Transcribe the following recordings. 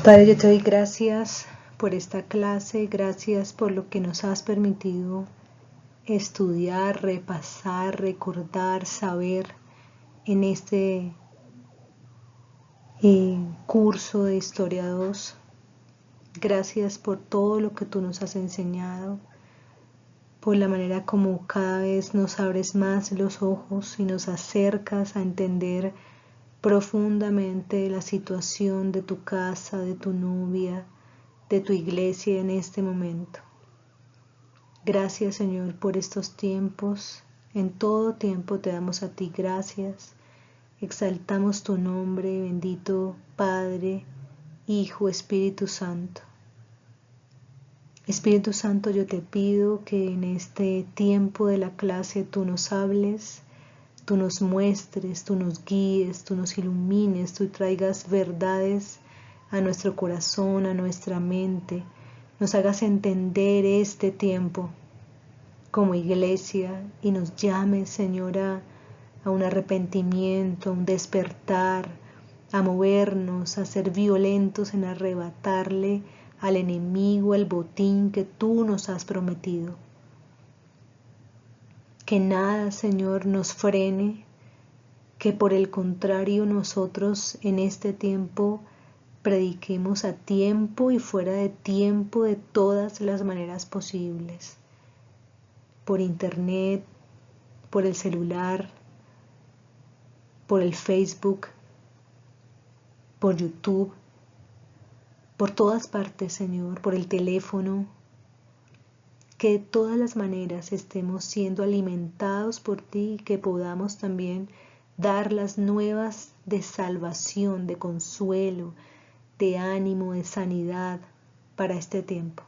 Padre, yo te doy gracias por esta clase, gracias por lo que nos has permitido estudiar, repasar, recordar, saber en este curso de Historia 2. Gracias por todo lo que tú nos has enseñado, por la manera como cada vez nos abres más los ojos y nos acercas a entender profundamente la situación de tu casa, de tu novia, de tu iglesia en este momento. Gracias, Señor, por estos tiempos. En todo tiempo te damos a ti gracias. Exaltamos tu nombre, bendito Padre, Hijo, Espíritu Santo. Espíritu Santo, yo te pido que en este tiempo de la clase tú nos hables, tú nos muestres, tú nos guíes, tú nos ilumines, tú traigas verdades a nuestro corazón, a nuestra mente, nos hagas entender este tiempo como iglesia y nos llames, Señor, a un arrepentimiento, a un despertar, a movernos, a ser violentos en arrebatarle al enemigo el botín que tú nos has prometido. Que nada, Señor, nos frene, que por el contrario nosotros en este tiempo prediquemos a tiempo y fuera de tiempo de todas las maneras posibles. Por internet, por el celular, por el Facebook, por YouTube, por todas partes, Señor, por el teléfono, que de todas las maneras estemos siendo alimentados por ti y que podamos también dar las nuevas de salvación, de consuelo, de ánimo, de sanidad para este tiempo.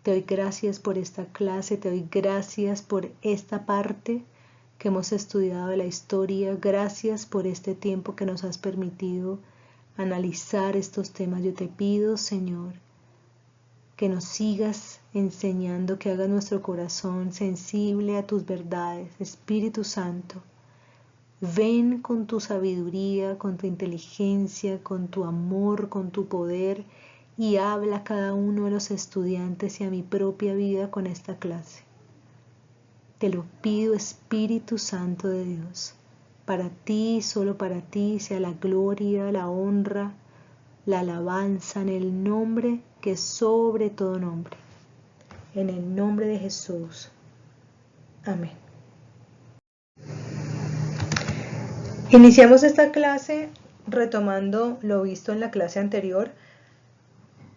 Te doy gracias por esta clase, te doy gracias por esta parte que hemos estudiado de la historia, gracias por este tiempo que nos has permitido analizar estos temas. Yo te pido, Señor, que nos sigas enseñando, que hagas nuestro corazón sensible a tus verdades. Espíritu Santo, ven con tu sabiduría, con tu inteligencia, con tu amor, con tu poder y habla a cada uno de los estudiantes y a mi propia vida con esta clase. Te lo pido, Espíritu Santo de Dios. Para ti, solo para ti, sea la gloria, la honra, la alabanza en el nombre que es sobre todo nombre. En el nombre de Jesús. Amén. Iniciamos esta clase retomando lo visto en la clase anterior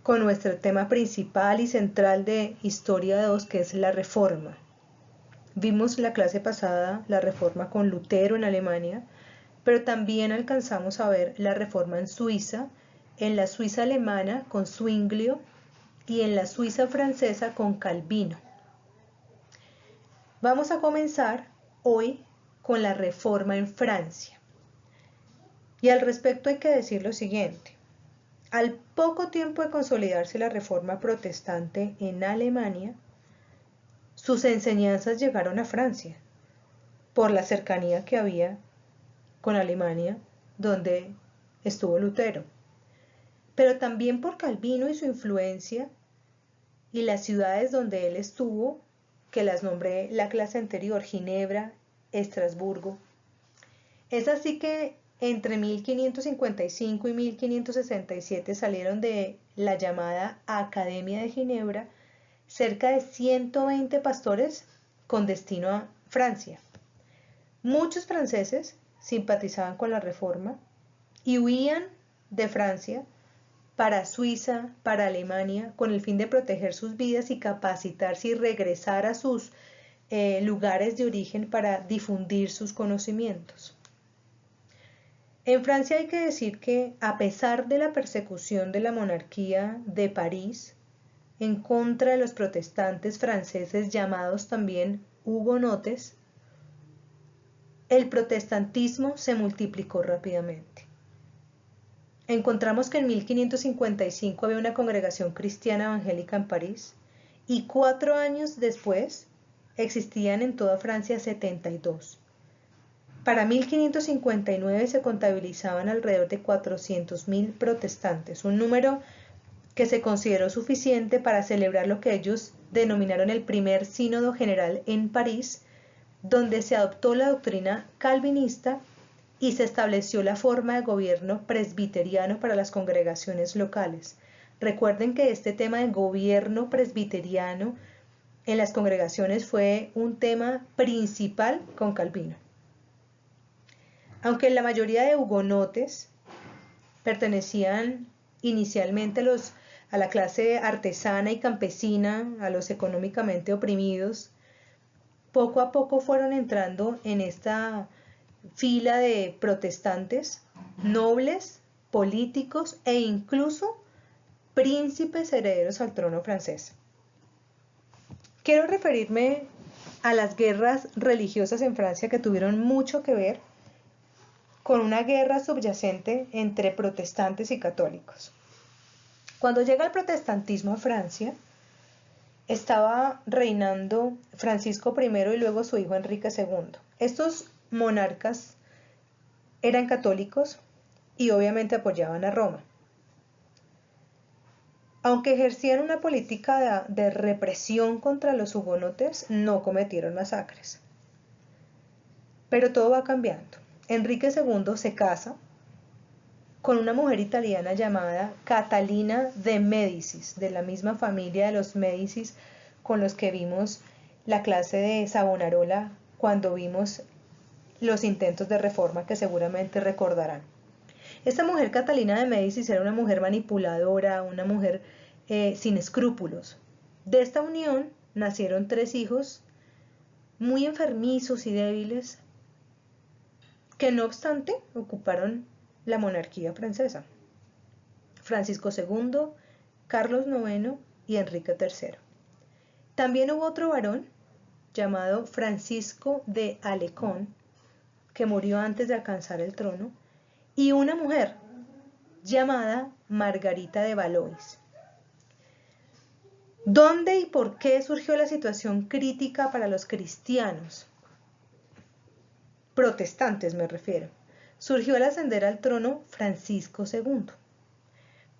con nuestro tema principal y central de Historia 2, que es la Reforma. Vimos la clase pasada la Reforma con Lutero en Alemania, pero también alcanzamos a ver la Reforma en Suiza, en la Suiza alemana con Zwinglio y en la Suiza francesa con Calvino. Vamos a comenzar hoy con la Reforma en Francia. Y al respecto hay que decir lo siguiente. Al poco tiempo de consolidarse la Reforma protestante en Alemania, sus enseñanzas llegaron a Francia, por la cercanía que había con Alemania, donde estuvo Lutero, pero también por Calvino y su influencia y las ciudades donde él estuvo, que las nombré la clase anterior, Ginebra, Estrasburgo. Es así que entre 1555 y 1567 salieron de la llamada Academia de Ginebra cerca de 120 pastores con destino a Francia. Muchos franceses simpatizaban con la Reforma y huían de Francia para Suiza, para Alemania, con el fin de proteger sus vidas y capacitarse y regresar a sus lugares de origen para difundir sus conocimientos. En Francia hay que decir que, a pesar de la persecución de la monarquía de París en contra de los protestantes franceses llamados también hugonotes, el protestantismo se multiplicó rápidamente. Encontramos que en 1555 había una congregación cristiana evangélica en París y 4 años después existían en toda Francia 72. Para 1559 se contabilizaban alrededor de 400.000 protestantes, un número que se consideró suficiente para celebrar lo que ellos denominaron el primer sínodo general en París, donde se adoptó la doctrina calvinista y se estableció la forma de gobierno presbiteriano para las congregaciones locales. Recuerden que este tema de gobierno presbiteriano en las congregaciones fue un tema principal con Calvino. Aunque la mayoría de hugonotes pertenecían inicialmente a la clase artesana y campesina, a los económicamente oprimidos, poco a poco fueron entrando en esta fila de protestantes, nobles, políticos e incluso príncipes herederos al trono francés. Quiero referirme a las guerras religiosas en Francia que tuvieron mucho que ver con una guerra subyacente entre protestantes y católicos. Cuando llega el protestantismo a Francia, estaba reinando Francisco I y luego su hijo Enrique II. Estos monarcas eran católicos y obviamente apoyaban a Roma. Aunque ejercían una política de represión contra los hugonotes, no cometieron masacres. Pero todo va cambiando. Enrique II se casa con una mujer italiana llamada Catalina de Médicis, de la misma familia de los Médicis con los que vimos la clase de Savonarola cuando vimos los intentos de reforma que seguramente recordarán. Esta mujer Catalina de Médicis era una mujer manipuladora, una mujer sin escrúpulos. De esta unión nacieron 3 hijos muy enfermizos y débiles que no obstante ocuparon la monarquía francesa: Francisco II, Carlos IX y Enrique III. También hubo otro varón llamado Francisco de Alecón, que murió antes de alcanzar el trono, y una mujer llamada Margarita de Valois. ¿Dónde y por qué surgió la situación crítica para los cristianos? Protestantes me refiero. Surgió al ascender al trono Francisco II,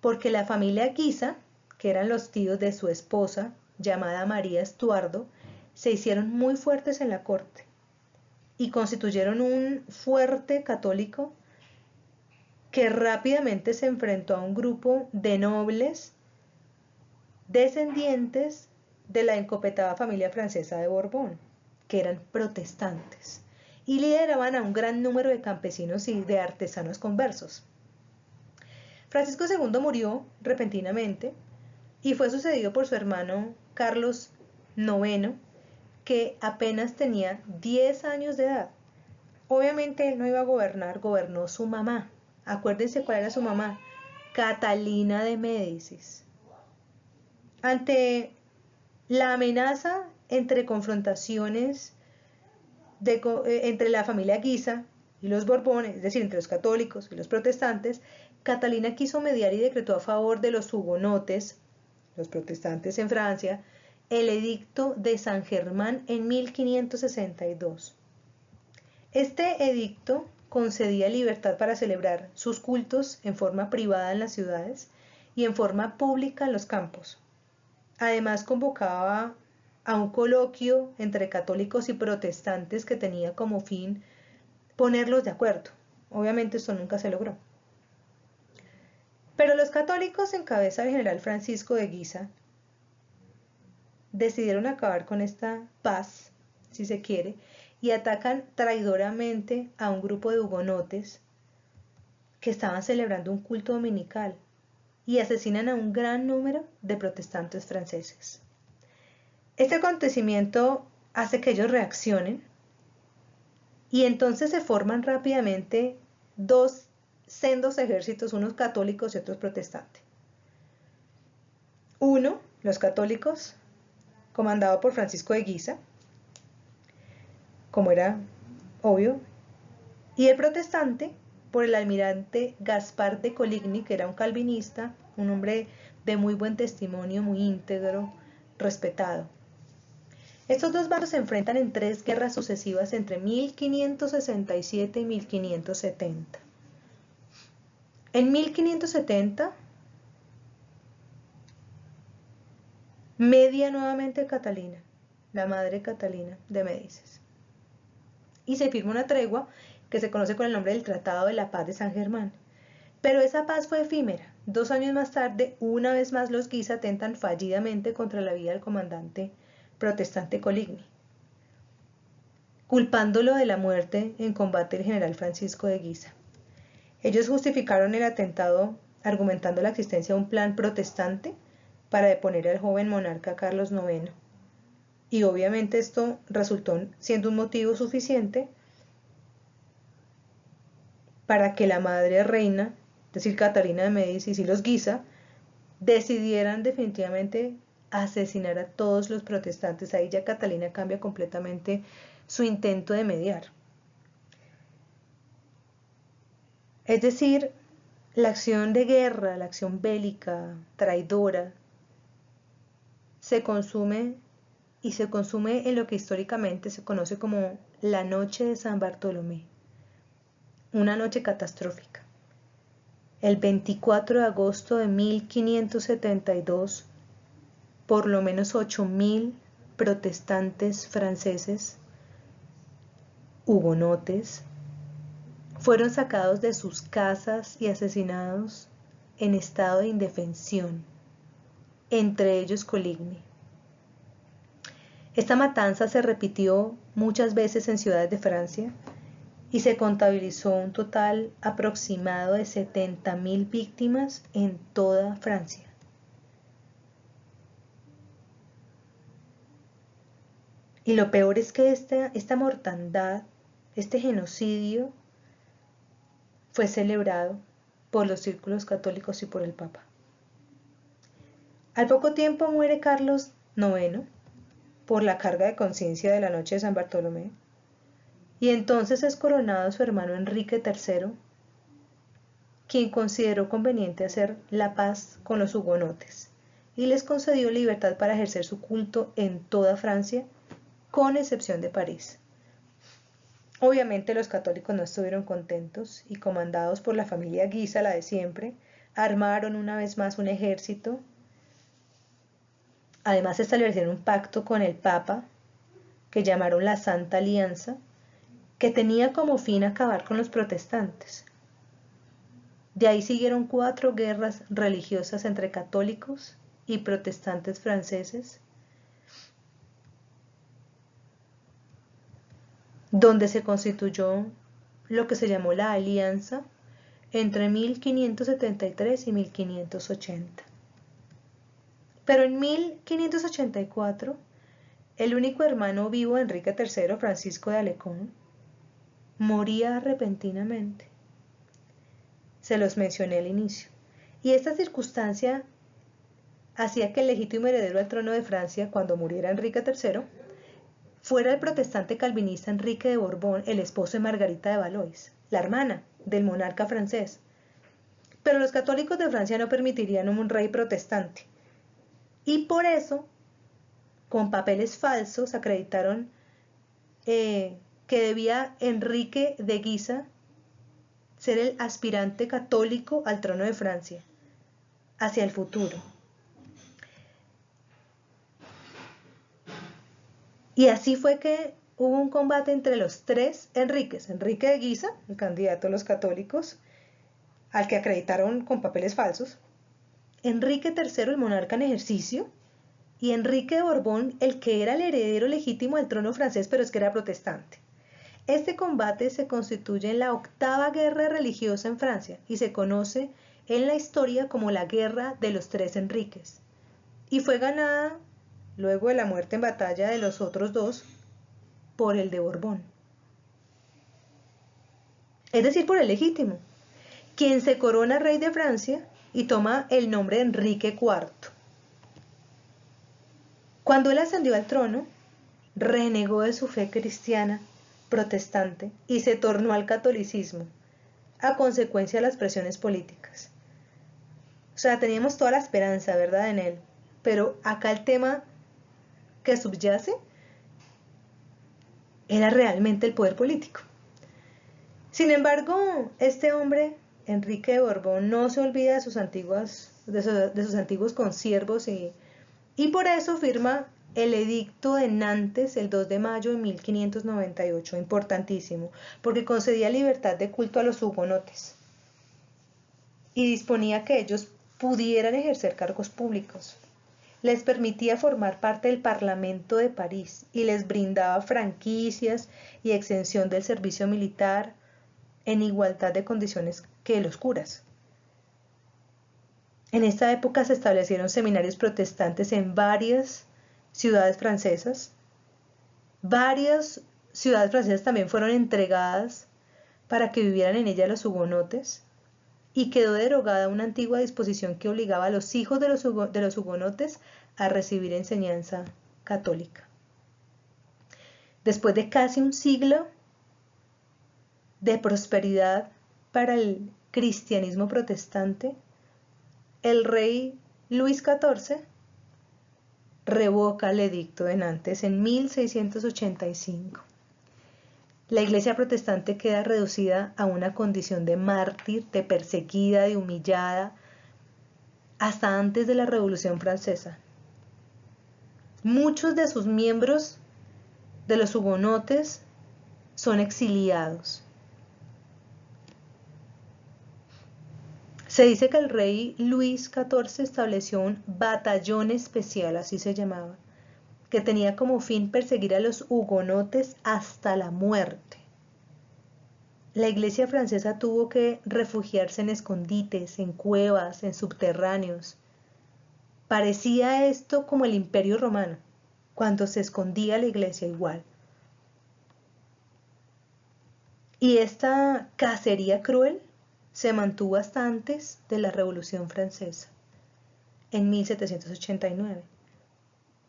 porque la familia Guisa, que eran los tíos de su esposa, llamada María Estuardo, se hicieron muy fuertes en la corte y constituyeron un fuerte católico que rápidamente se enfrentó a un grupo de nobles descendientes de la encopetada familia francesa de Borbón, que eran protestantes, y lideraban a un gran número de campesinos y de artesanos conversos. Francisco II murió repentinamente y fue sucedido por su hermano Carlos IX, que apenas tenía 10 años de edad. Obviamente él no iba a gobernar, gobernó su mamá. Acuérdense cuál era su mamá: Catalina de Médicis. Ante la amenaza entre confrontaciones entre la familia Guisa y los Borbones, es decir, entre los católicos y los protestantes, Catalina quiso mediar y decretó a favor de los hugonotes, los protestantes en Francia, el Edicto de San Germán en 1562. Este edicto concedía libertad para celebrar sus cultos en forma privada en las ciudades y en forma pública en los campos. Además, convocaba a un coloquio entre católicos y protestantes que tenía como fin ponerlos de acuerdo. Obviamente esto nunca se logró. Pero los católicos, en cabeza del general Francisco de Guisa, decidieron acabar con esta paz, si se quiere, y atacan traidoramente a un grupo de hugonotes que estaban celebrando un culto dominical y asesinan a un gran número de protestantes franceses. Este acontecimiento hace que ellos reaccionen y entonces se forman rápidamente 2 sendos ejércitos, unos católicos y otros protestantes. Uno, los católicos, comandado por Francisco de Guisa, como era obvio, y el protestante por el almirante Gaspar de Coligny, que era un calvinista, un hombre de muy buen testimonio, muy íntegro, respetado. Estos dos bandos se enfrentan en 3 guerras sucesivas entre 1567 y 1570. En 1570 media nuevamente Catalina, la madre Catalina de Médicis, y se firma una tregua que se conoce con el nombre del Tratado de la Paz de San Germán. Pero esa paz fue efímera. 2 años más tarde, una vez más los Guisa atentan fallidamente contra la vida del comandante protestante Coligny, culpándolo de la muerte en combate del general Francisco de Guisa. Ellos justificaron el atentado argumentando la existencia de un plan protestante para deponer al joven monarca Carlos IX. Y obviamente esto resultó siendo un motivo suficiente para que la madre reina, es decir, Catalina de Médicis y los Guisa, decidieran definitivamente asesinar a todos los protestantes. Ahí ya Catalina cambia completamente su intento de mediar. Es decir, la acción de guerra, la acción bélica, traidora, se consume en lo que históricamente se conoce como la noche de San Bartolomé, una noche catastrófica. El 24 de agosto de 1572, por lo menos 8.000 protestantes franceses, hugonotes, fueron sacados de sus casas y asesinados en estado de indefensión, entre ellos Coligny. Esta matanza se repitió muchas veces en ciudades de Francia y se contabilizó un total aproximado de 70.000 víctimas en toda Francia. Y lo peor es que esta mortandad, este genocidio, fue celebrado por los círculos católicos y por el Papa. Al poco tiempo muere Carlos IX por la carga de conciencia de la noche de San Bartolomé, y entonces es coronado su hermano Enrique III, quien consideró conveniente hacer la paz con los hugonotes y les concedió libertad para ejercer su culto en toda Francia, con excepción de París. Obviamente los católicos no estuvieron contentos y, comandados por la familia Guisa, la de siempre, armaron una vez más un ejército. Además establecieron un pacto con el Papa, que llamaron la Santa Alianza, que tenía como fin acabar con los protestantes. De ahí siguieron 4 guerras religiosas entre católicos y protestantes franceses, donde se constituyó lo que se llamó la Alianza entre 1573 y 1580. Pero en 1584, el único hermano vivo de Enrique III, Francisco de Alecón, moría repentinamente. Se los mencioné al inicio. Y esta circunstancia hacía que el legítimo heredero al trono de Francia, cuando muriera Enrique III, fuera el protestante calvinista Enrique de Borbón, el esposo de Margarita de Valois, la hermana del monarca francés. Pero los católicos de Francia no permitirían un rey protestante. Y por eso, con papeles falsos, acreditaron que debía Enrique de Guisa ser el aspirante católico al trono de Francia hacia el futuro. Y así fue que hubo un combate entre los 3 Enriques: Enrique de Guisa, el candidato a los católicos, al que acreditaron con papeles falsos; Enrique III, el monarca en ejercicio; y Enrique de Borbón, el que era el heredero legítimo al trono francés, pero es que era protestante. Este combate se constituye en la 8ª guerra religiosa en Francia y se conoce en la historia como la Guerra de los 3 Enriques, y fue ganada, luego de la muerte en batalla de los otros 2, por el de Borbón, es decir, por el legítimo, quien se corona rey de Francia y toma el nombre de Enrique IV. Cuando él ascendió al trono, renegó de su fe cristiana protestante y se tornó al catolicismo a consecuencia de las presiones políticas. O sea, teníamos toda la esperanza, ¿verdad?, en él, pero acá el tema que subyace era realmente el poder político. Sin embargo, este hombre, Enrique de Borbón, no se olvida de sus antiguos consiervos y por eso firma el edicto de Nantes el 2 de mayo de 1598, importantísimo, porque concedía libertad de culto a los hugonotes y disponía que ellos pudieran ejercer cargos públicos. Les permitía formar parte del Parlamento de París y les brindaba franquicias y exención del servicio militar en igualdad de condiciones que los curas. En esta época se establecieron seminarios protestantes en varias ciudades francesas. Varias ciudades francesas también fueron entregadas para que vivieran en ellas los hugonotes y quedó derogada una antigua disposición que obligaba a los hijos de los hugonotes a recibir enseñanza católica. Después de casi un siglo de prosperidad para el cristianismo protestante, el rey Luis XIV revoca el edicto de Nantes en 1685. La iglesia protestante queda reducida a una condición de mártir, de perseguida, de humillada, hasta antes de la Revolución Francesa. Muchos de sus miembros de los hugonotes son exiliados. Se dice que el rey Luis XIV estableció un batallón especial, así se llamaba, que tenía como fin perseguir a los hugonotes hasta la muerte. La iglesia francesa tuvo que refugiarse en escondites, en cuevas, en subterráneos. Parecía esto como el Imperio Romano, cuando se escondía la iglesia igual. Y esta cacería cruel se mantuvo hasta antes de la Revolución Francesa, en 1789.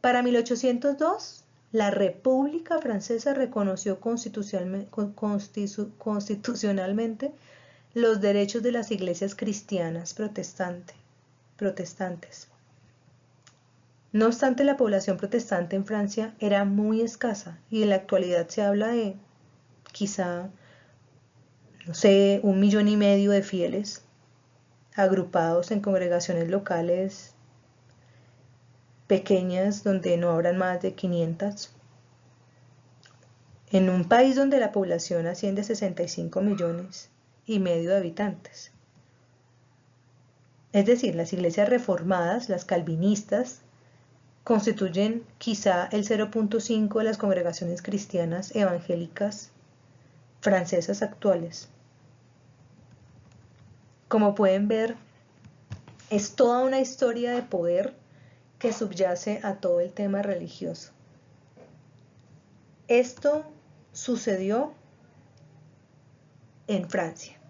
Para 1802, la República Francesa reconoció constitucionalmente los derechos de las iglesias cristianas protestantes. No obstante, la población protestante en Francia era muy escasa y en la actualidad se habla de quizá, no sé, 1,5 millones de fieles agrupados en congregaciones locales pequeñas donde no habrán más de 500. En un país donde la población asciende a 65,5 millones de habitantes. Es decir, las iglesias reformadas, las calvinistas, constituyen quizá el 0,5 de las congregaciones cristianas evangélicas francesas actuales. Como pueden ver, es toda una historia de poder que subyace a todo el tema religioso. Esto sucedió en Francia.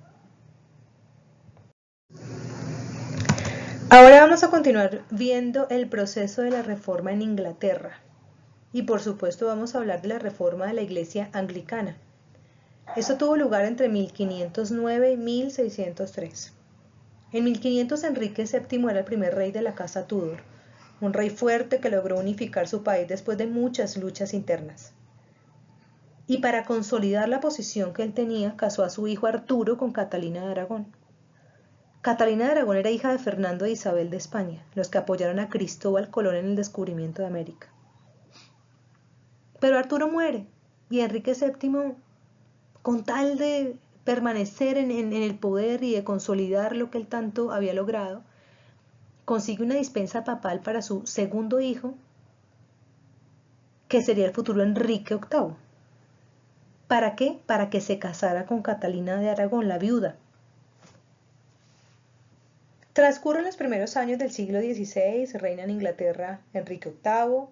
Ahora vamos a continuar viendo el proceso de la reforma en Inglaterra. Y por supuesto vamos a hablar de la reforma de la iglesia anglicana. Esto tuvo lugar entre 1509 y 1603. En 1500 Enrique VII era el primer rey de la casa Tudor, un rey fuerte que logró unificar su país después de muchas luchas internas. Y para consolidar la posición que él tenía, casó a su hijo Arturo con Catalina de Aragón. Catalina de Aragón era hija de Fernando e Isabel de España, los que apoyaron a Cristóbal Colón en el descubrimiento de América. Pero Arturo muere y Enrique VII, con tal de permanecer en el poder y de consolidar lo que él tanto había logrado, consigue una dispensa papal para su segundo hijo, que sería el futuro Enrique VIII. ¿Para qué? Para que se casara con Catalina de Aragón, la viuda. Transcurren los primeros años del siglo XVI, reina en Inglaterra Enrique VIII,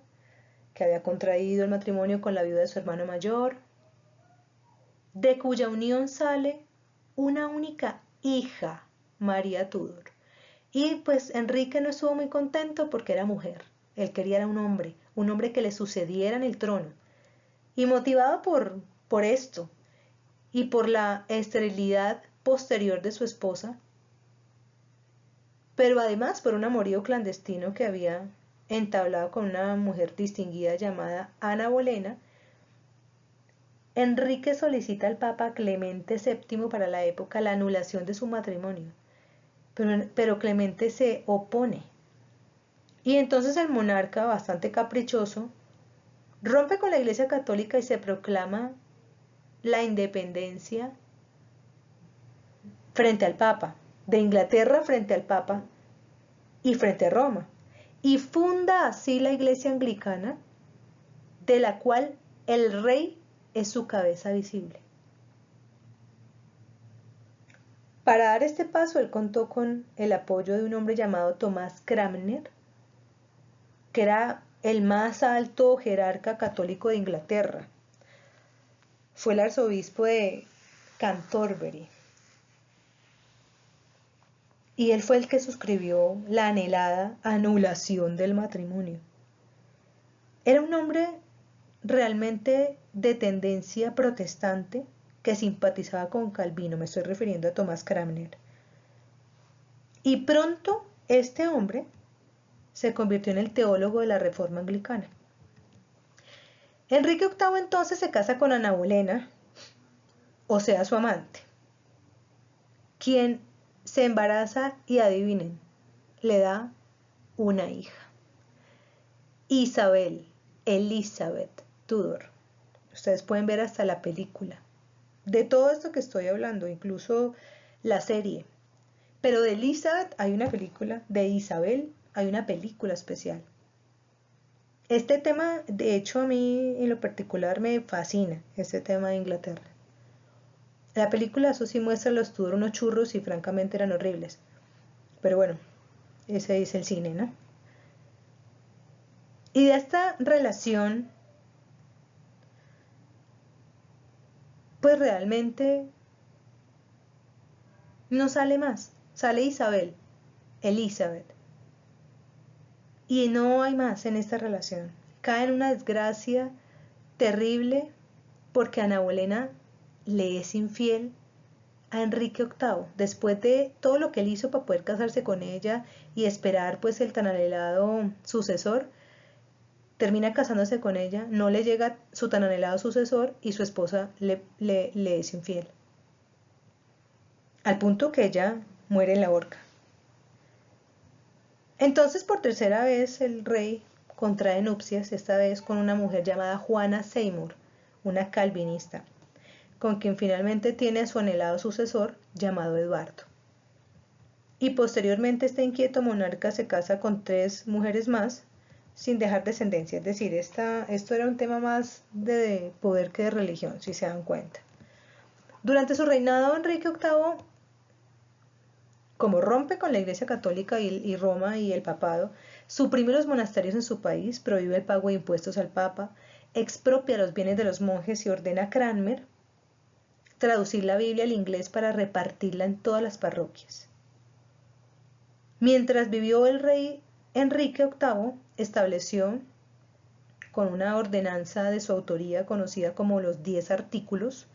que había contraído el matrimonio con la viuda de su hermano mayor, de cuya unión sale una única hija, María Tudor. Y pues Enrique no estuvo muy contento porque era mujer. Él quería era un hombre que le sucediera en el trono. Y motivado por esto y por la esterilidad posterior de su esposa, pero además por un amorío clandestino que había entablado con una mujer distinguida llamada Ana Bolena, Enrique solicita al Papa Clemente VII para la época la anulación de su matrimonio, pero Clemente se opone. Y entonces el monarca, bastante caprichoso, rompe con la Iglesia Católica y se proclama la independencia frente al Papa, de Inglaterra frente al Papa y frente a Roma, y funda así la Iglesia Anglicana, de la cual el rey es su cabeza visible. Para dar este paso, él contó con el apoyo de un hombre llamado Tomás Cranmer, que era el más alto jerarca católico de Inglaterra. Fue el arzobispo de Canterbury. Y él fue el que suscribió la anhelada anulación del matrimonio. Era un hombre realmente de tendencia protestante que simpatizaba con Calvino, me estoy refiriendo a Tomás Cranmer. Y pronto este hombre se convirtió en el teólogo de la Reforma Anglicana. Enrique VIII entonces se casa con Ana Bolena, o sea, su amante, quien se embaraza y adivinen, le da una hija, Isabel, Elizabeth Tudor. Ustedes pueden ver hasta la película. De todo esto que estoy hablando, incluso la serie. Pero de Elizabeth hay una película, de Isabel hay una película especial. Este tema, de hecho, a mí en lo particular me fascina, este tema de Inglaterra. La película, eso sí, muestra los Tudor unos churros y francamente eran horribles. Pero bueno, ese es el cine, ¿no? Y de esta relación, pues realmente no sale más. Sale Isabel, Elizabeth. Y no hay más en esta relación. Cae en una desgracia terrible porque Ana Bolena le es infiel a Enrique VIII, después de todo lo que él hizo para poder casarse con ella y esperar pues el tan anhelado sucesor, termina casándose con ella, no le llega su tan anhelado sucesor y su esposa le es infiel. Al punto que ella muere en la horca. Entonces por tercera vez el rey contrae nupcias, esta vez con una mujer llamada Juana Seymour, una calvinista, con quien finalmente tiene a su anhelado sucesor llamado Eduardo. Y posteriormente este inquieto monarca se casa con 3 mujeres más sin dejar descendencia, es decir, esto era un tema más de poder que de religión, si se dan cuenta. Durante su reinado, Enrique VIII, como rompe con la Iglesia Católica y Roma y el papado, suprime los monasterios en su país, prohíbe el pago de impuestos al Papa, expropia los bienes de los monjes y ordena a Cranmer traducir la Biblia al inglés para repartirla en todas las parroquias. Mientras vivió el rey Enrique VIII, estableció, con una ordenanza de su autoría conocida como los 10 artículos,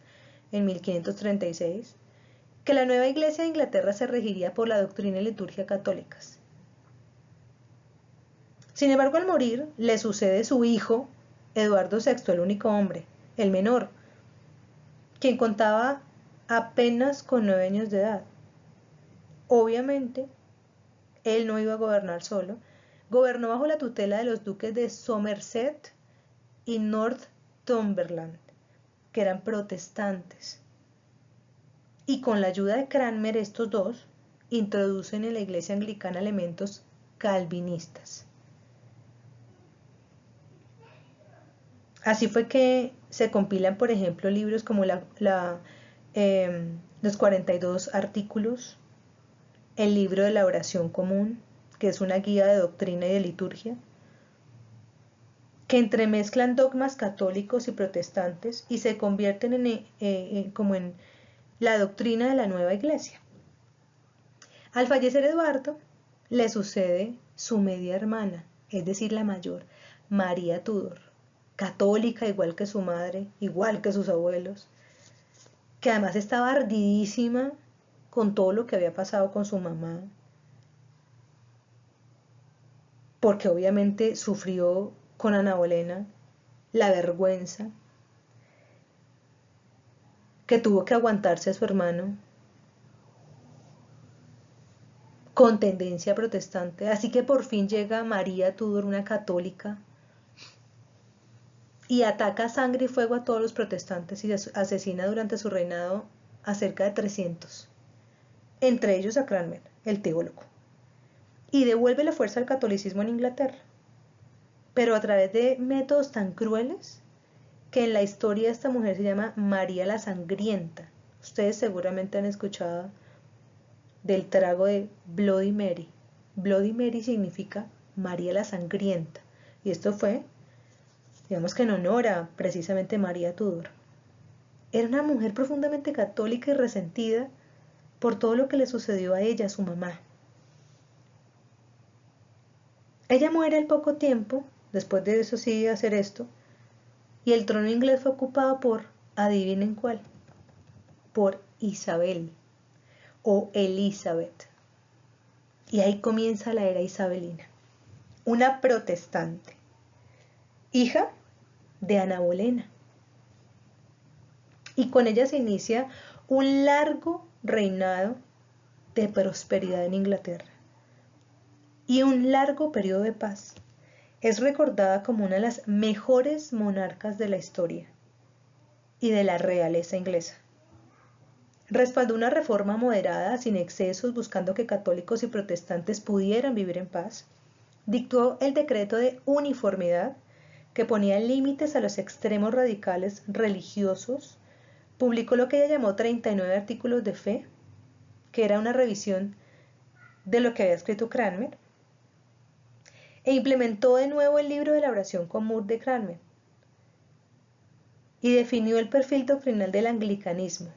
en 1536, que la nueva Iglesia de Inglaterra se regiría por la doctrina y liturgia católicas. Sin embargo, al morir, le sucede su hijo, Eduardo VI, el único hombre, el menor, quien contaba apenas con 9 años de edad. Obviamente, él no iba a gobernar solo, gobernó bajo la tutela de los duques de Somerset y Northumberland, que eran protestantes. Y con la ayuda de Cranmer, estos dos introducen en la iglesia anglicana elementos calvinistas. Así fue que se compilan, por ejemplo, libros como los 42 artículos, el libro de la oración común, que es una guía de doctrina y de liturgia, que entremezclan dogmas católicos y protestantes y se convierten como en la doctrina de la nueva iglesia. Al fallecer Eduardo, le sucede su media hermana, es decir, la mayor, María Tudor, católica igual que su madre, igual que sus abuelos, que además estaba ardidísima con todo lo que había pasado con su mamá, porque obviamente sufrió con Ana Bolena la vergüenza. que tuvo que aguantarse a su hermano con tendencia protestante. Así que por fin llega María Tudor, una católica, y ataca a sangre y fuego a todos los protestantes y asesina durante su reinado a cerca de 300, entre ellos a Cranmer, el teólogo, y devuelve la fuerza al catolicismo en Inglaterra, pero a través de métodos tan crueles que en la historia esta mujer se llama María la Sangrienta. Ustedes seguramente han escuchado del trago de Bloody Mary. Bloody Mary significa María la Sangrienta, y esto fue, digamos que en honor a precisamente María Tudor. Era una mujer profundamente católica y resentida por todo lo que le sucedió a ella, a su mamá. Ella muere al poco tiempo, después de eso sí hacer esto, y el trono inglés fue ocupado por, adivinen cuál, por Isabel o Elizabeth. Y ahí comienza la era isabelina, una protestante, hija de Ana Bolena. Y con ella se inicia un largo reinado de prosperidad en Inglaterra y un largo periodo de paz. Es recordada como una de las mejores monarcas de la historia y de la realeza inglesa. Respaldó una reforma moderada, sin excesos, buscando que católicos y protestantes pudieran vivir en paz. Dictó el decreto de uniformidad, que ponía límites a los extremos radicales religiosos. Publicó lo que ella llamó 39 artículos de fe, que era una revisión de lo que había escrito Cranmer, e implementó de nuevo el libro de la oración común de Cranmer, y definió el perfil doctrinal del anglicanismo,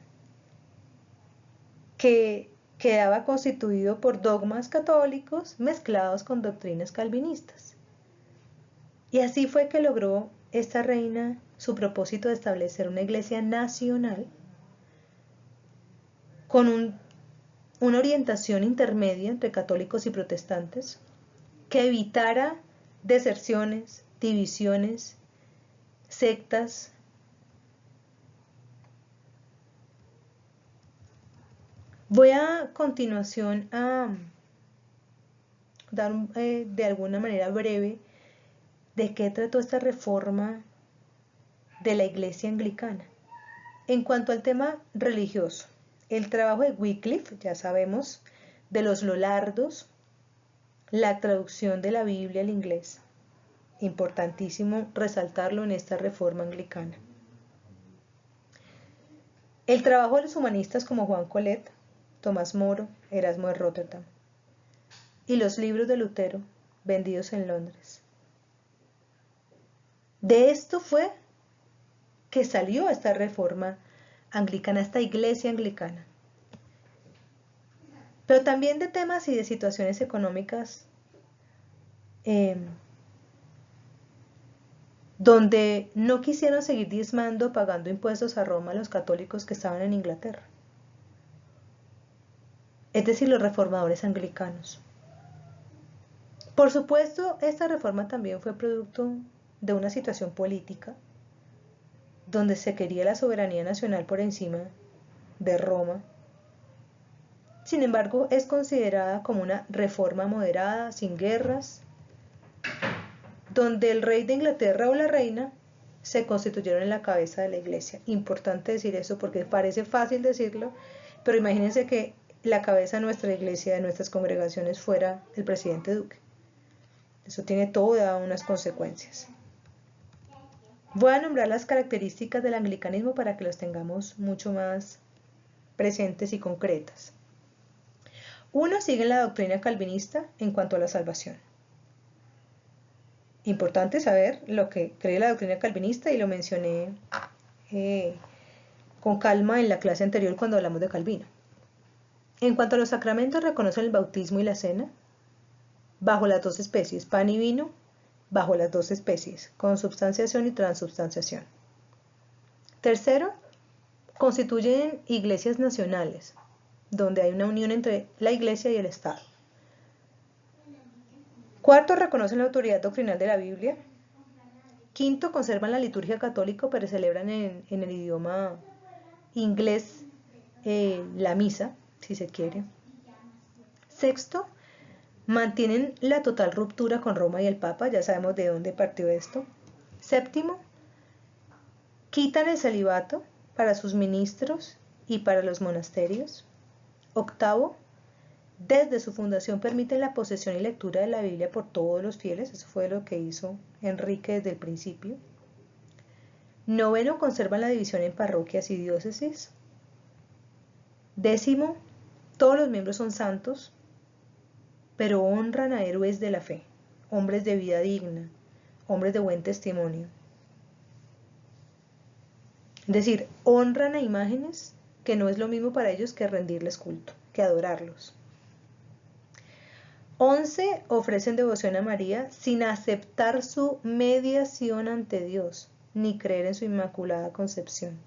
que quedaba constituido por dogmas católicos mezclados con doctrinas calvinistas. Y así fue que logró esta reina su propósito de establecer una iglesia nacional con una orientación intermedia entre católicos y protestantes, que evitara deserciones, divisiones, sectas. Voy a continuación a dar de alguna manera breve de qué trató esta reforma de la iglesia anglicana. En cuanto al tema religioso, el trabajo de Wycliffe, ya sabemos, de los Lollardos, la traducción de la Biblia al inglés, importantísimo resaltarlo en esta reforma anglicana. El trabajo de los humanistas como Juan Colet, Tomás Moro, Erasmo de Rotterdam, y los libros de Lutero vendidos en Londres. De esto fue que salió esta reforma anglicana, esta iglesia anglicana. Pero también de temas y de situaciones económicas donde no quisieron seguir diezmando, pagando impuestos a Roma a los católicos que estaban en Inglaterra. Es decir, los reformadores anglicanos. Por supuesto, esta reforma también fue producto de una situación política donde se quería la soberanía nacional por encima de Roma. Sin embargo, es considerada como una reforma moderada, sin guerras, donde el rey de Inglaterra o la reina se constituyeron en la cabeza de la iglesia. Importante decir eso porque parece fácil decirlo, pero imagínense que la cabeza de nuestra iglesia, de nuestras congregaciones, fuera el presidente Duque. Eso tiene todas unas consecuencias. Voy a nombrar las características del anglicanismo para que los tengamos mucho más presentes y concretas. Uno, sigue la doctrina calvinista en cuanto a la salvación. Importante saber lo que cree la doctrina calvinista, y lo mencioné con calma en la clase anterior cuando hablamos de Calvino. En cuanto a los sacramentos, reconocen el bautismo y la cena bajo las dos especies, pan y vino, bajo las dos especies, consubstanciación y transubstanciación. Tercero, constituyen iglesias nacionales, donde hay una unión entre la iglesia y el Estado. Cuarto, reconocen la autoridad doctrinal de la Biblia. Quinto, conservan la liturgia católica, pero celebran en el idioma inglés la misa, si se quiere. Sexto, mantienen la total ruptura con Roma y el Papa, ya sabemos de dónde partió esto. Séptimo, quitan el celibato para sus ministros y para los monasterios. Octavo, desde su fundación permiten la posesión y lectura de la Biblia por todos los fieles, eso fue lo que hizo Enrique desde el principio. Noveno, conservan la división en parroquias y diócesis. Décimo, todos los miembros son santos, pero honran a héroes de la fe, hombres de vida digna, hombres de buen testimonio. Es decir, honran a imágenes que no es lo mismo para ellos que rendirles culto, que adorarlos. 11. Ofrecen devoción a María sin aceptar su mediación ante Dios, ni creer en su inmaculada concepción.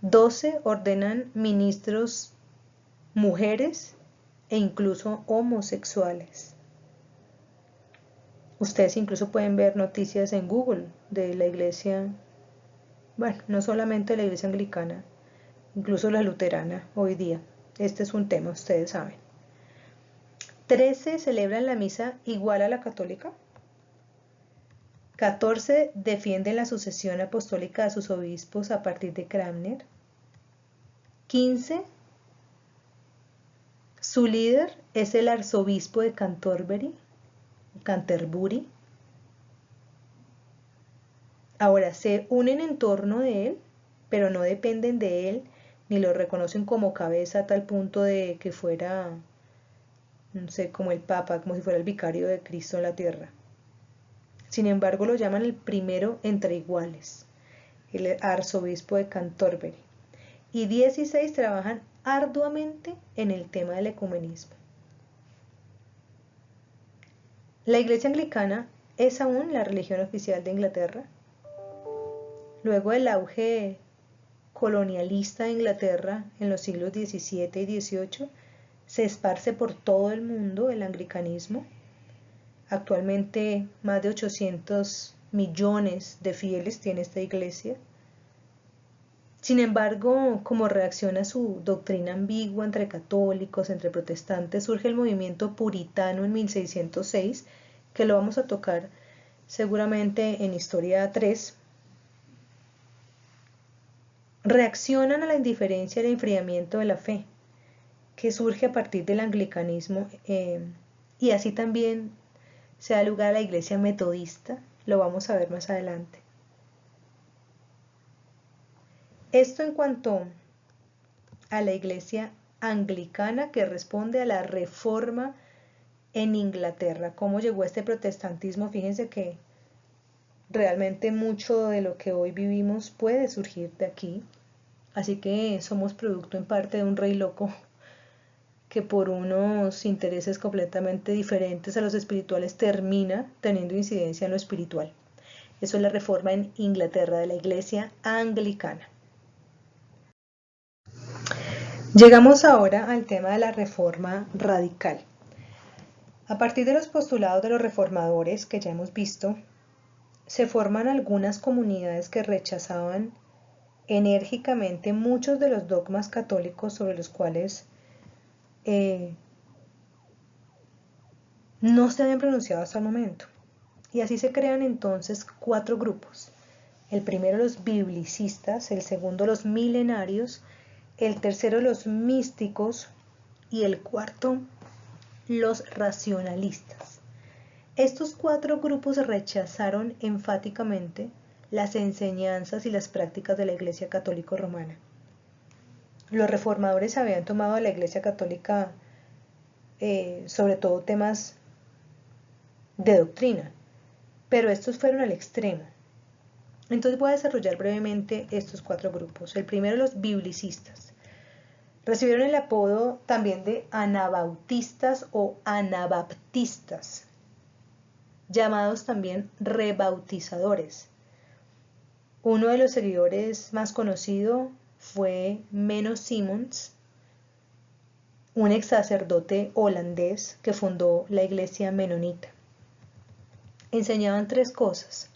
12. Ordenan ministros mujeres e incluso homosexuales. Ustedes incluso pueden ver noticias en Google de la iglesia, bueno, no solamente la iglesia anglicana, incluso la luterana hoy día. Este es un tema, ustedes saben. 13. Celebran la misa igual a la católica. 14. Defienden la sucesión apostólica de sus obispos a partir de Cranmer. 15. Su líder es el arzobispo de Canterbury. Ahora, se unen en torno de él, pero no dependen de él, ni lo reconocen como cabeza a tal punto de que fuera, no sé, como el Papa, como si fuera el vicario de Cristo en la tierra. Sin embargo, lo llaman el primero entre iguales, el arzobispo de Canterbury. Y 16 trabajan arduamente en el tema del ecumenismo. La Iglesia Anglicana es aún la religión oficial de Inglaterra. Luego del auge colonialista de Inglaterra en los siglos XVII y XVIII, se esparce por todo el mundo el anglicanismo. Actualmente más de 800 millones de fieles tiene esta iglesia. Sin embargo, como reacción a su doctrina ambigua entre católicos, entre protestantes, surge el movimiento puritano en 1606, que lo vamos a tocar seguramente en Historia 3. Reaccionan a la indiferencia y al enfriamiento de la fe, que surge a partir del anglicanismo, y así también se da lugar a la iglesia metodista, lo vamos a ver más adelante. Esto en cuanto a la iglesia anglicana, que responde a la reforma en Inglaterra. ¿Cómo llegó este protestantismo? Fíjense que realmente mucho de lo que hoy vivimos puede surgir de aquí. Así que somos producto en parte de un rey loco que por unos intereses completamente diferentes a los espirituales termina teniendo incidencia en lo espiritual. Eso es la reforma en Inglaterra de la iglesia anglicana. Llegamos ahora al tema de la reforma radical. A partir de los postulados de los reformadores que ya hemos visto, se forman algunas comunidades que rechazaban enérgicamente muchos de los dogmas católicos sobre los cuales no se habían pronunciado hasta el momento. Y así se crean entonces 4 grupos. El primero, los biblicistas; el segundo, los milenarios; el tercero, los místicos; y el cuarto, los racionalistas. Estos 4 grupos rechazaron enfáticamente las enseñanzas y las prácticas de la Iglesia Católica Romana. Los reformadores habían tomado a la Iglesia Católica sobre todo temas de doctrina, pero estos fueron al extremo. Entonces voy a desarrollar brevemente estos 4 grupos. El primero, los biblicistas. Recibieron el apodo también de anabautistas o anabaptistas, llamados también rebautizadores. Uno de los seguidores más conocido fue Menno Simons, un ex sacerdote holandés que fundó la iglesia menonita. Enseñaban 3 cosas.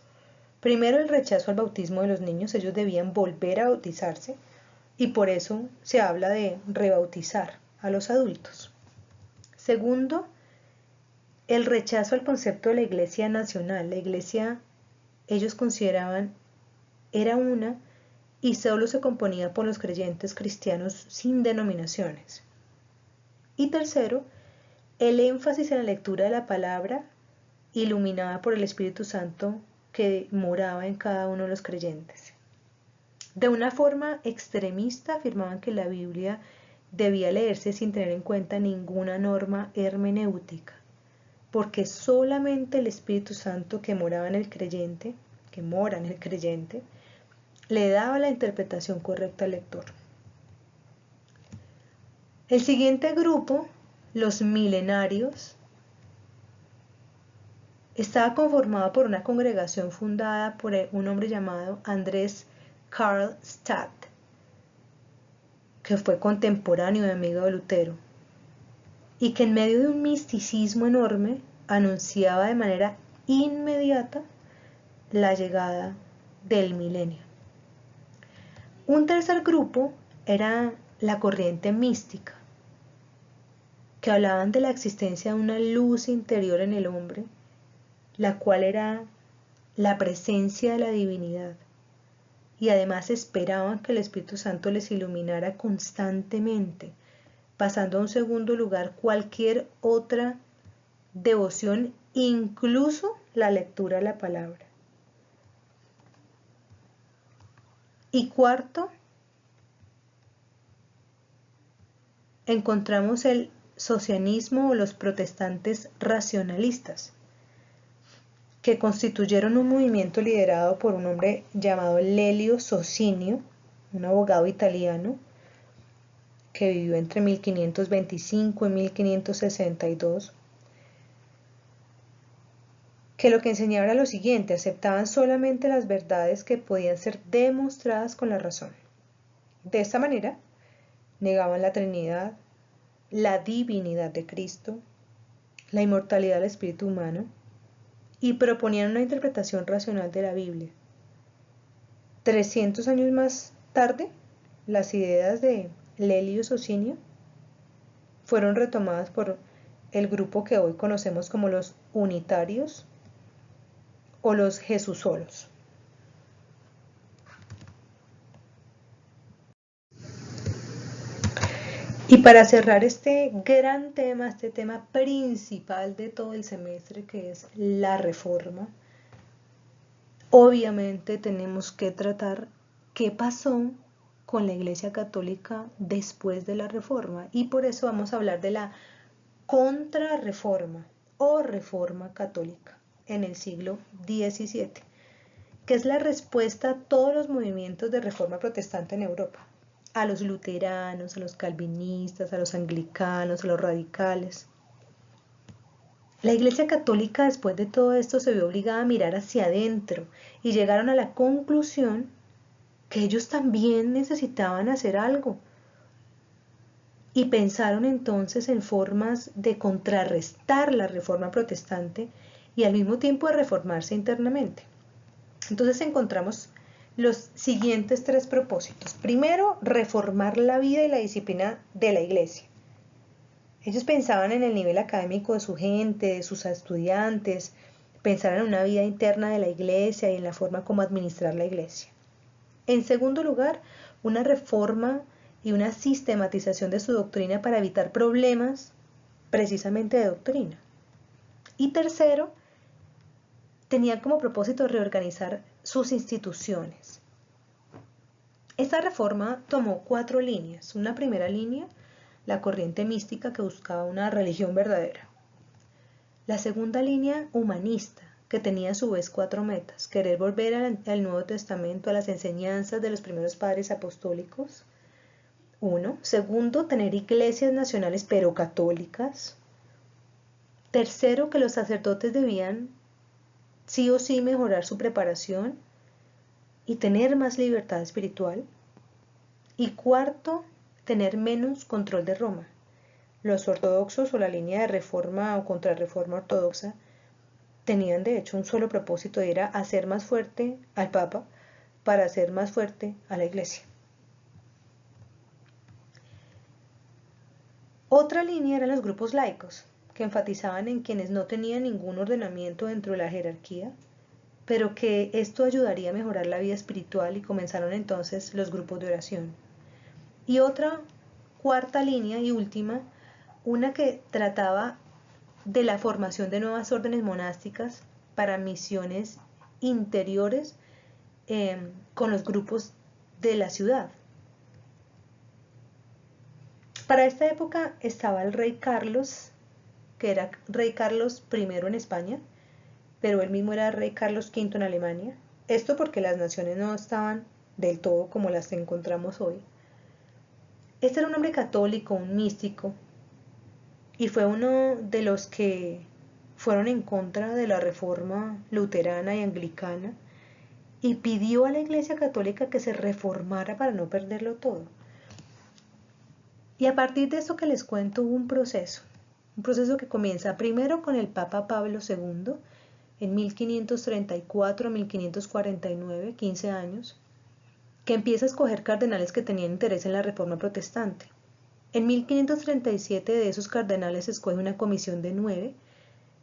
Primero, el rechazo al bautismo de los niños, ellos debían volver a bautizarse y por eso se habla de rebautizar a los adultos. Segundo, el rechazo al concepto de la iglesia nacional. La iglesia, ellos consideraban, era una y solo se componía por los creyentes cristianos sin denominaciones. Y tercero, el énfasis en la lectura de la palabra iluminada por el Espíritu Santo que moraba en cada uno de los creyentes. De una forma extremista afirmaban que la Biblia debía leerse sin tener en cuenta ninguna norma hermenéutica, porque solamente el Espíritu Santo que moraba en el creyente, que mora en el creyente, le daba la interpretación correcta al lector. El siguiente grupo, los milenarios, estaba conformado por una congregación fundada por un hombre llamado Andrés Karlstadt, que fue contemporáneo y amigo de Lutero, y que en medio de un misticismo enorme anunciaba de manera inmediata la llegada del milenio. Un tercer grupo era la corriente mística, que hablaban de la existencia de una luz interior en el hombre, la cual era la presencia de la divinidad, y además esperaban que el Espíritu Santo les iluminara constantemente, pasando a un segundo lugar cualquier otra devoción, incluso la lectura de la palabra. Y cuarto, encontramos el socianismo o los protestantes racionalistas, que constituyeron un movimiento liderado por un hombre llamado Lelio Socinio, un abogado italiano, que vivió entre 1525 y 1562, que lo que enseñaba era lo siguiente: aceptaban solamente las verdades que podían ser demostradas con la razón. De esta manera, negaban la Trinidad, la divinidad de Cristo, la inmortalidad del espíritu humano, y proponían una interpretación racional de la Biblia. 300 años más tarde, las ideas de Lelio Socinio fueron retomadas por el grupo que hoy conocemos como los unitarios o los jesusolos. Y para cerrar este gran tema, este tema principal de todo el semestre, que es la reforma, obviamente tenemos que tratar qué pasó con la Iglesia Católica después de la reforma, y por eso vamos a hablar de la contrarreforma o reforma católica en el siglo XVII, que es la respuesta a todos los movimientos de reforma protestante en Europa, a los luteranos, a los calvinistas, a los anglicanos, a los radicales. La Iglesia Católica, después de todo esto, se vio obligada a mirar hacia adentro y llegaron a la conclusión que ellos también necesitaban hacer algo. Y pensaron entonces en formas de contrarrestar la reforma protestante y al mismo tiempo de reformarse internamente. Entonces encontramos los siguientes tres propósitos. Primero, reformar la vida y la disciplina de la iglesia. Ellos pensaban en el nivel académico de su gente, de sus estudiantes, pensaban en una vida interna de la iglesia y en la forma como administrar la iglesia. En segundo lugar, una reforma y una sistematización de su doctrina para evitar problemas precisamente de doctrina. Y tercero, tenía como propósito reorganizar sus instituciones. Esta reforma tomó 4 líneas. Una primera línea, la corriente mística que buscaba una religión verdadera. La segunda línea, humanista, que tenía a su vez 4 metas: querer volver al Nuevo Testamento, a las enseñanzas de los primeros padres apostólicos. 1. Segundo, tener iglesias nacionales pero católicas. Tercero, que los sacerdotes debían sí o sí mejorar su preparación y tener más libertad espiritual. Y cuarto, tener menos control de Roma. Los ortodoxos o la línea de reforma o contrarreforma ortodoxa tenían de hecho un solo propósito, era hacer más fuerte al Papa para hacer más fuerte a la Iglesia. Otra línea eran los grupos laicos, que enfatizaban en quienes no tenían ningún ordenamiento dentro de la jerarquía, pero que esto ayudaría a mejorar la vida espiritual, y comenzaron entonces los grupos de oración. Y otra cuarta línea y última, una que trataba de la formación de nuevas órdenes monásticas para misiones interiores con los grupos de la ciudad. Para esta época estaba el rey Carlos, que era rey Carlos I en España, pero él mismo era rey Carlos V en Alemania. Esto porque las naciones no estaban del todo como las encontramos hoy. Este era un hombre católico, un místico, y fue uno de los que fueron en contra de la reforma luterana y anglicana, y pidió a la Iglesia Católica que se reformara para no perderlo todo. Y a partir de eso que les cuento hubo un proceso que comienza primero con el Papa Pablo II en 1534 a 1549, 15 años, que empieza a escoger cardenales que tenían interés en la reforma protestante. En 1537 de esos cardenales escoge una comisión de 9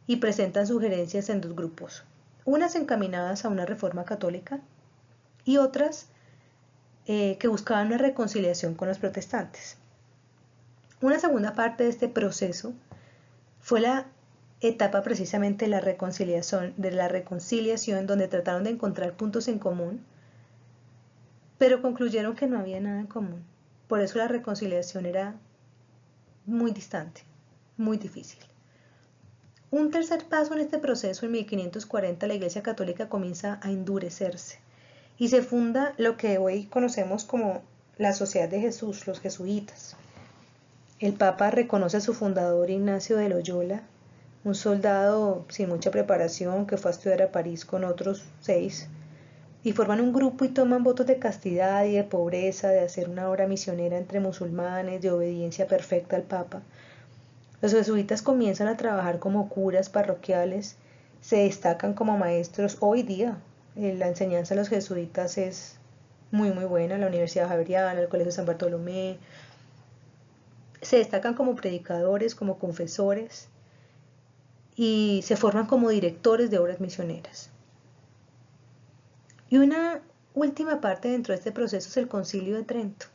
y presentan sugerencias en dos grupos, unas encaminadas a una reforma católica y otras que buscaban una reconciliación con los protestantes. Una segunda parte de este proceso fue la etapa precisamente de la reconciliación, donde trataron de encontrar puntos en común, pero concluyeron que no había nada en común. Por eso la reconciliación era muy distante, muy difícil. Un tercer paso en este proceso, en 1540, la Iglesia Católica comienza a endurecerse y se funda lo que hoy conocemos como la Sociedad de Jesús, los jesuitas. El Papa reconoce a su fundador, Ignacio de Loyola, un soldado sin mucha preparación que fue a estudiar a París con otros 6, y forman un grupo y toman votos de castidad y de pobreza, de hacer una obra misionera entre musulmanes, de obediencia perfecta al Papa. Los jesuitas comienzan a trabajar como curas parroquiales, se destacan como maestros. Hoy día la enseñanza de los jesuitas es muy buena, la Universidad Javeriana, el Colegio San Bartolomé. Se destacan como predicadores, como confesores, y se forman como directores de obras misioneras. Y una última parte dentro de este proceso es el Concilio de Trento,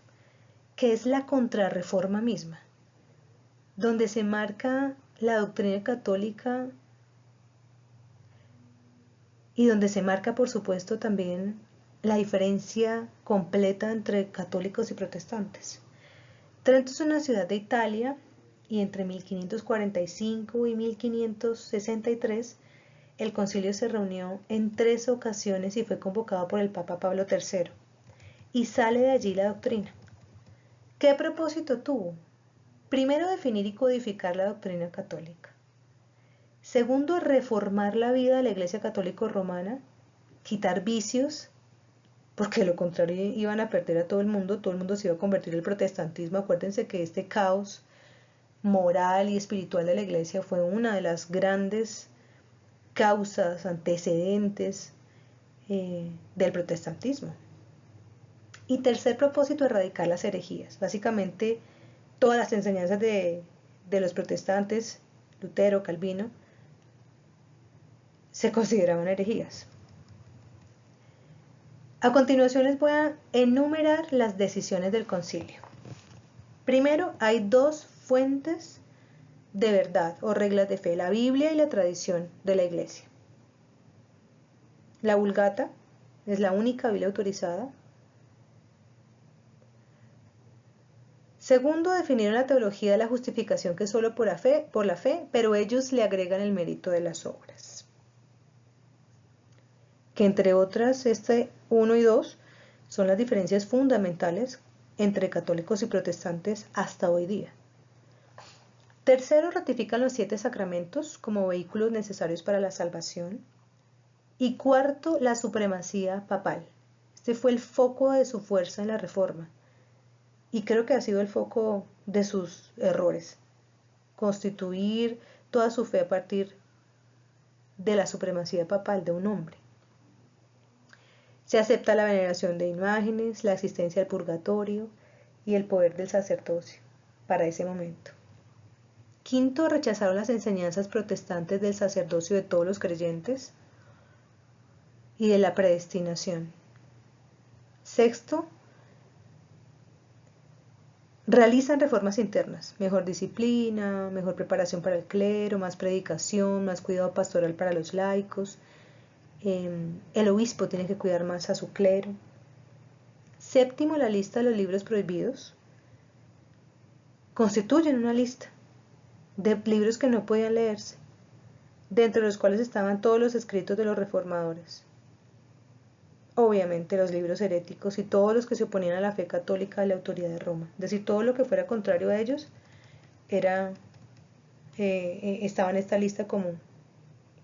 que es la contrarreforma misma, donde se marca la doctrina católica y donde se marca, por supuesto, también la diferencia completa entre católicos y protestantes. Trento es una ciudad de Italia, y entre 1545 y 1563 el concilio se reunió en 3 ocasiones y fue convocado por el Papa Pablo III, y sale de allí la doctrina. ¿Qué propósito tuvo? Primero, definir y codificar la doctrina católica. Segundo, reformar la vida de la Iglesia Católica Romana, quitar vicios, porque de lo contrario iban a perder a todo el mundo se iba a convertir en el protestantismo. Acuérdense que este caos moral y espiritual de la Iglesia fue una de las grandes causas, antecedentes del protestantismo. Y tercer propósito, erradicar las herejías. Básicamente todas las enseñanzas de los protestantes, Lutero, Calvino, se consideraban herejías. A continuación les voy a enumerar las decisiones del concilio. Primero, hay 2 fuentes de verdad o reglas de fe: la Biblia y la tradición de la Iglesia. La Vulgata es la única Biblia autorizada. Segundo, definieron la teología de la justificación, que es solo por la fe, pero ellos le agregan el mérito de las obras. Que entre otras, 1 y 2 son las diferencias fundamentales entre católicos y protestantes hasta hoy día. Tercero, ratifican los 7 sacramentos como vehículos necesarios para la salvación. Y cuarto, la supremacía papal. Este fue el foco de su fuerza en la reforma, y creo que ha sido el foco de sus errores: constituir toda su fe a partir de la supremacía papal de un hombre. Se acepta la veneración de imágenes, la existencia del purgatorio y el poder del sacerdocio para ese momento. Quinto, rechazaron las enseñanzas protestantes del sacerdocio de todos los creyentes y de la predestinación. Sexto, realizan reformas internas, mejor disciplina, mejor preparación para el clero, más predicación, más cuidado pastoral para los laicos. El obispo tiene que cuidar más a su clero. Séptimo, la lista de los libros prohibidos. Constituyen una lista de libros que no podían leerse, dentro de los cuales estaban todos los escritos de los reformadores. Obviamente los libros heréticos y todos los que se oponían a la fe católica de la autoridad de Roma. Es decir, todo lo que fuera contrario a ellos estaba en esta lista como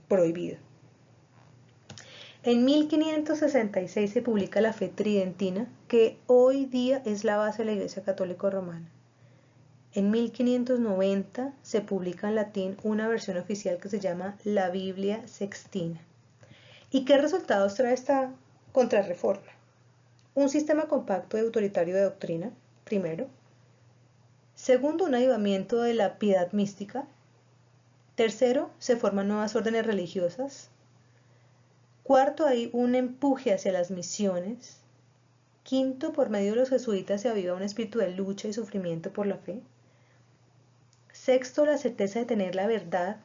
prohibido. En 1566 se publica la Fe Tridentina, que hoy día es la base de la Iglesia Católica Romana. En 1590 se publica en latín una versión oficial que se llama la Biblia Sextina. ¿Y qué resultados trae esta contrarreforma? Un sistema compacto y autoritario de doctrina, primero. Segundo, un avivamiento de la piedad mística. Tercero, se forman nuevas órdenes religiosas. Cuarto, hay un empuje hacia las misiones. Quinto, por medio de los jesuitas se aviva un espíritu de lucha y sufrimiento por la fe. Sexto, la certeza de tener la verdad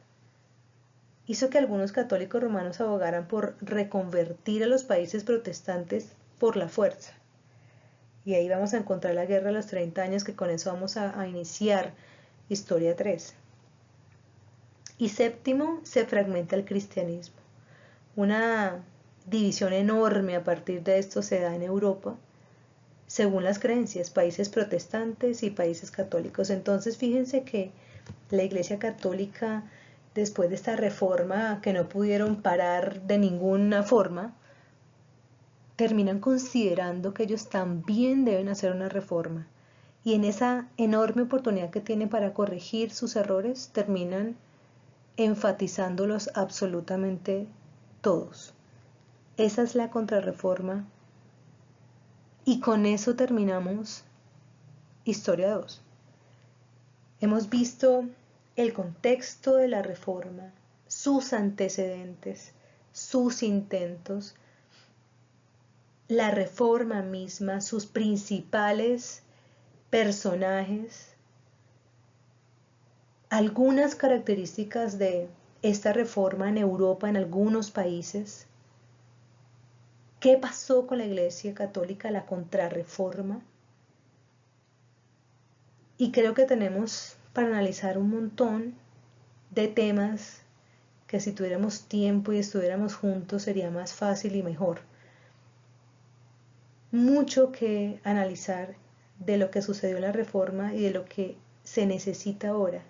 hizo que algunos católicos romanos abogaran por reconvertir a los países protestantes por la fuerza. Y ahí vamos a encontrar la guerra de los 30 años, que con eso vamos a iniciar historia 3. Y séptimo, se fragmenta el cristianismo. Una división enorme a partir de esto se da en Europa, según las creencias, países protestantes y países católicos. Entonces fíjense que la Iglesia Católica, después de esta reforma que no pudieron parar de ninguna forma, terminan considerando que ellos también deben hacer una reforma. Y en esa enorme oportunidad que tienen para corregir sus errores, terminan enfatizándolos absolutamente todos. Esa es la contrarreforma. Y con eso terminamos historia 2. Hemos visto el contexto de la reforma, sus antecedentes, sus intentos, la reforma misma, sus principales personajes, algunas características de esta reforma en Europa, en algunos países. ¿Qué pasó con la Iglesia Católica, la contrarreforma? Y creo que tenemos para analizar un montón de temas que si tuviéramos tiempo y estuviéramos juntos sería más fácil y mejor. Mucho que analizar de lo que sucedió en la Reforma y de lo que se necesita ahora.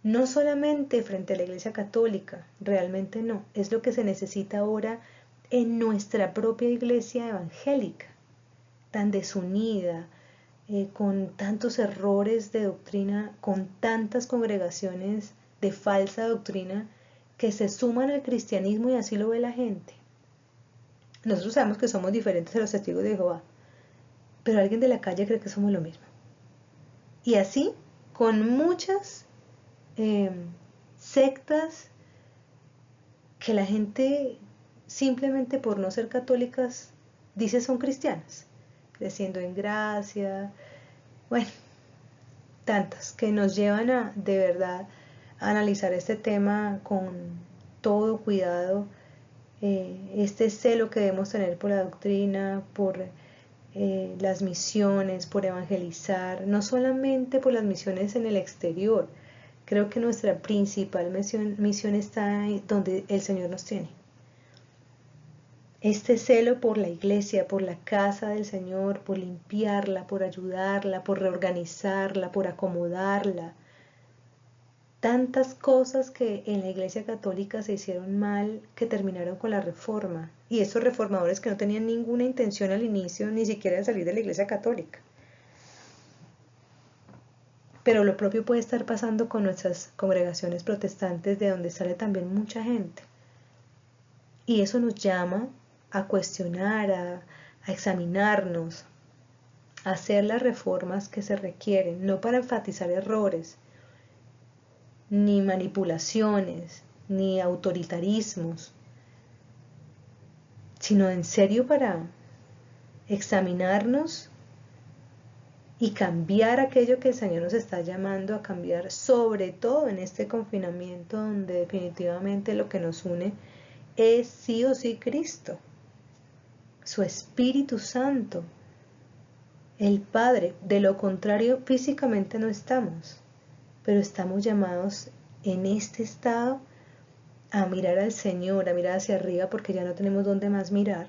No solamente frente a la Iglesia Católica, realmente no, es lo que se necesita ahora en nuestra propia Iglesia evangélica, tan desunida, con tantos errores de doctrina, con tantas congregaciones de falsa doctrina que se suman al cristianismo y así lo ve la gente. Nosotros sabemos que somos diferentes a los testigos de Jehová, pero alguien de la calle cree que somos lo mismo. Y así, con muchas sectas que la gente simplemente por no ser católicas dice son cristianas, creciendo en gracia, bueno, tantas que nos llevan a de verdad a analizar este tema con todo cuidado, este celo que debemos tener por la doctrina, por las misiones, por evangelizar, no solamente por las misiones en el exterior. Creo que nuestra principal misión está donde el Señor nos tiene. Este celo por la iglesia, por la casa del Señor, por limpiarla, por ayudarla, por reorganizarla, por acomodarla. Tantas cosas que en la Iglesia Católica se hicieron mal que terminaron con la reforma. Y estos reformadores que no tenían ninguna intención al inicio ni siquiera de salir de la Iglesia Católica. Pero lo propio puede estar pasando con nuestras congregaciones protestantes, de donde sale también mucha gente. Y eso nos llama a cuestionar, a examinarnos, a hacer las reformas que se requieren, no para enfatizar errores, ni manipulaciones, ni autoritarismos, sino en serio para examinarnos y cambiar aquello que el Señor nos está llamando a cambiar, sobre todo en este confinamiento donde definitivamente lo que nos une es sí o sí Cristo, su Espíritu Santo, el Padre. De lo contrario, físicamente no estamos, pero estamos llamados en este estado a mirar al Señor, a mirar hacia arriba porque ya no tenemos dónde más mirar,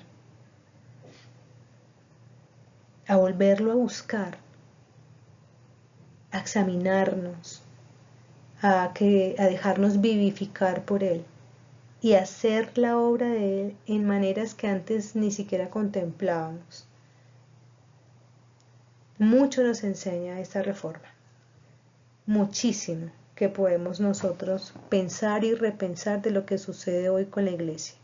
a volverlo a buscar, a examinarnos, a dejarnos vivificar por Él y hacer la obra de Él en maneras que antes ni siquiera contemplábamos. Mucho nos enseña esta reforma, muchísimo que podemos nosotros pensar y repensar de lo que sucede hoy con la iglesia.